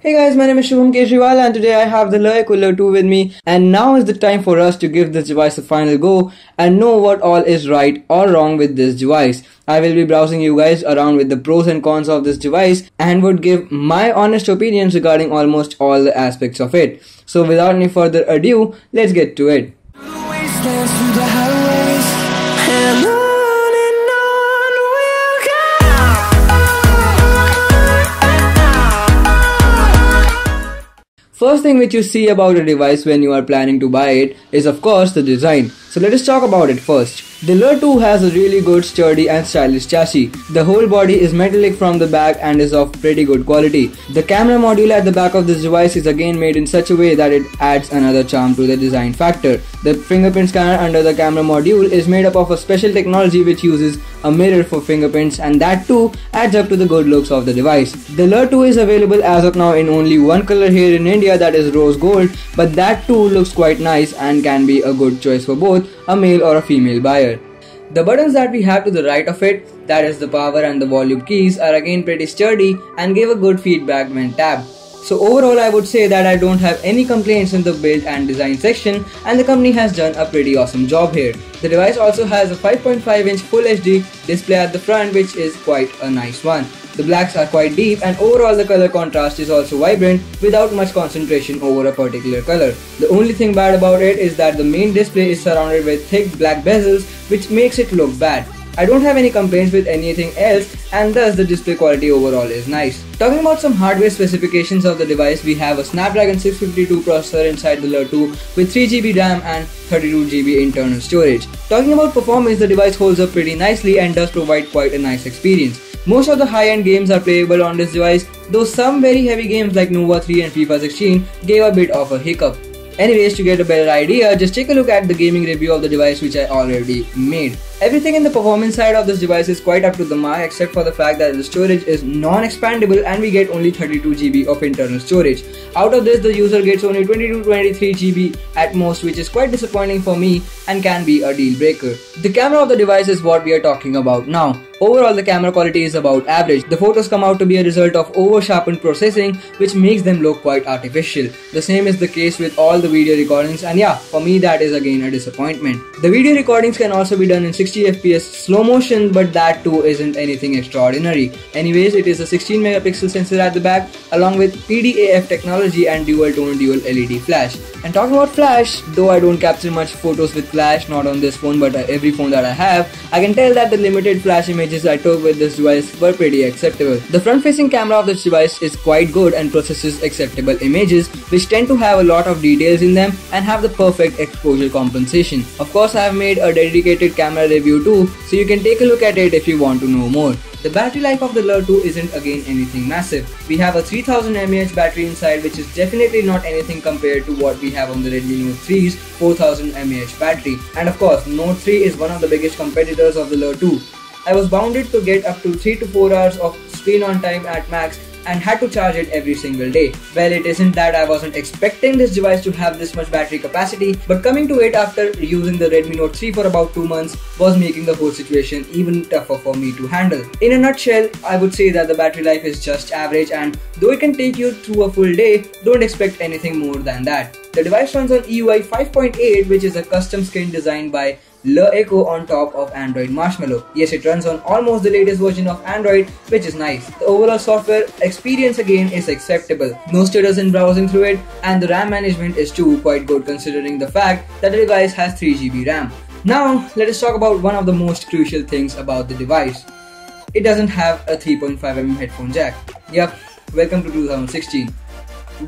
Hey guys, my name is Shubham Kejriwal and today I have the LeEco 2 with me, and now is the time for us to give this device a final go and know what all is right or wrong with this device. I will be browsing you guys around with the pros and cons of this device and would give my honest opinions regarding almost all the aspects of it. So without any further ado, let's get to it. First thing which you see about a device when you are planning to buy it is of course the design. So let us talk about it first. The LeEco has a really good, sturdy and stylish chassis. The whole body is metallic from the back and is of pretty good quality. The camera module at the back of this device is again made in such a way that it adds another charm to the design factor. The fingerprint scanner under the camera module is made up of a special technology which uses a mirror for fingerprints, and that too adds up to the good looks of the device. The LeEco is available as of now in only one color here in India, that is rose gold, but that too looks quite nice and can be a good choice for both a male or a female buyer. The buttons that we have to the right of it, that is the power and the volume keys, are again pretty sturdy and give a good feedback when tapped. So overall I would say that I don't have any complaints in the build and design section, and the company has done a pretty awesome job here. The device also has a 5.5-inch Full HD display at the front, which is quite a nice one. The blacks are quite deep and overall the color contrast is also vibrant without much concentration over a particular color. The only thing bad about it is that the main display is surrounded with thick black bezels, which makes it look bad. I don't have any complaints with anything else, and thus the display quality overall is nice. Talking about some hardware specifications of the device, we have a Snapdragon 652 processor inside the LeEco with 3GB RAM and 32GB internal storage. Talking about performance, the device holds up pretty nicely and does provide quite a nice experience. Most of the high-end games are playable on this device, though some very heavy games like Nova 3 and FIFA 16 gave a bit of a hiccup. Anyways, to get a better idea, just take a look at the gaming review of the device which I already made. Everything in the performance side of this device is quite up to the mark, except for the fact that the storage is non-expandable and we get only 32GB of internal storage. Out of this, the user gets only 22-23GB at most, which is quite disappointing for me and can be a deal breaker. The camera of the device is what we are talking about now. Overall, the camera quality is about average. The photos come out to be a result of over-sharpened processing, which makes them look quite artificial. The same is the case with all the video recordings, and yeah, for me that is again a disappointment. The video recordings can also be done in 60fps slow motion, but that too isn't anything extraordinary. Anyways, it is a 16MP sensor at the back along with PDAF technology and dual tone dual LED flash. And talking about flash, though I don't capture much photos with flash, not on this phone but every phone that I have, I can tell that the limited flash images I took with this device were pretty acceptable. The front-facing camera of this device is quite good and processes acceptable images, which tend to have a lot of details in them and have the perfect exposure compensation. Of course, I have made a dedicated camera review too, so you can take a look at it if you want to know more. The battery life of the LeEco isn't again anything massive. We have a 3000 mAh battery inside, which is definitely not anything compared to what we have on the Redmi Note 3's 4000 mAh battery. And of course, Note 3 is one of the biggest competitors of the LeEco. I was bounded to get up to 3 to 4 hours of screen on time at max and had to charge it every single day. Well, it isn't that I wasn't expecting this device to have this much battery capacity, but coming to it after using the Redmi Note 3 for about 2 months was making the whole situation even tougher for me to handle. In a nutshell, I would say that the battery life is just average, and though it can take you through a full day, don't expect anything more than that. The device runs on EUI 5.8, which is a custom skin designed by LeEco on top of Android Marshmallow. Yes, it runs on almost the latest version of Android, which is nice. The overall software experience again is acceptable. No stutters in browsing through it, and the RAM management is too quite good considering the fact that the device has 3GB RAM. Now, let us talk about one of the most crucial things about the device. It doesn't have a 3.5mm headphone jack. Yup, welcome to 2016.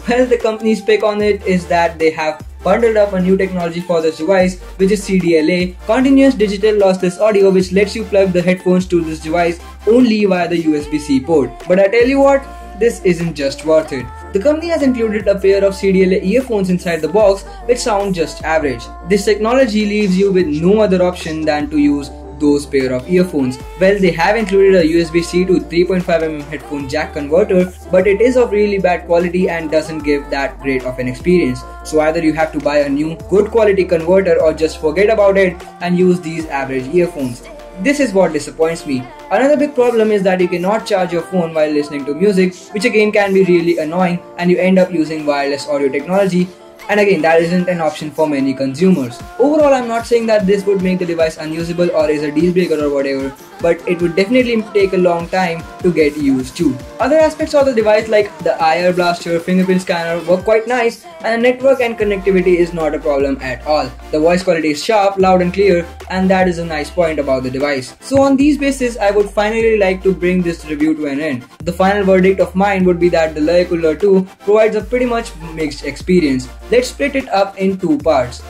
Well, the company's pick on it is that they have bundled up a new technology for this device, which is CDLA, Continuous Digital Lossless Audio, which lets you plug the headphones to this device only via the USB-C port. But I tell you what, this isn't just worth it. The company has included a pair of CDLA earphones inside the box, which sound just average. This technology leaves you with no other option than to use those pair of earphones. Well, they have included a USB-C to 3.5mm headphone jack converter, but it is of really bad quality and doesn't give that great of an experience. So either you have to buy a new good quality converter or just forget about it and use these average earphones. This is what disappoints me. Another big problem is that you cannot charge your phone while listening to music, which again can be really annoying, and you end up using wireless audio technology. And again, that isn't an option for many consumers. Overall, I'm not saying that this would make the device unusable or is a deal breaker or whatever, but it would definitely take a long time to get used to. Other aspects of the device like the IR blaster, fingerprint scanner work quite nice, and the network and connectivity is not a problem at all. The voice quality is sharp, loud and clear, and that is a nice point about the device. So on these bases, I would finally like to bring this review to an end. The final verdict of mine would be that the LeEco Lure 2 provides a pretty much mixed experience. Let's split it up in two parts.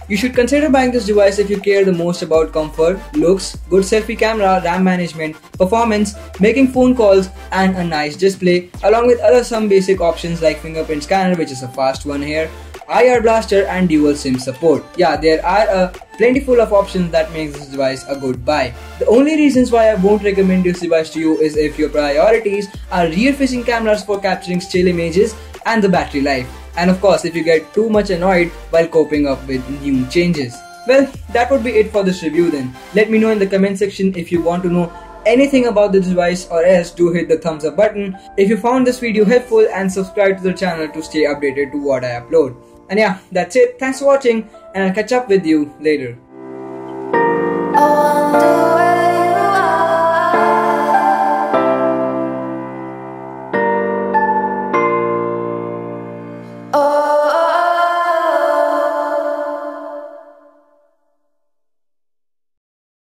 You should consider buying this device if you care the most about comfort, looks, good selfie camera, RAM management, performance, making phone calls, and a nice display, along with some basic options like fingerprint scanner, which is a fast one here, IR blaster, and dual SIM support. Yeah, there are plentiful of options that makes this device a good buy. The only reasons why I won't recommend this device to you is if your priorities are rear-facing cameras for capturing still images and the battery life. And of course, if you get too much annoyed while coping up with new changes. Well, that would be it for this review then. Let me know in the comment section if you want to know anything about the device, or else do hit the thumbs up button if you found this video helpful, and subscribe to the channel to stay updated to what I upload. And yeah, that's it. Thanks for watching, and I'll catch up with you later.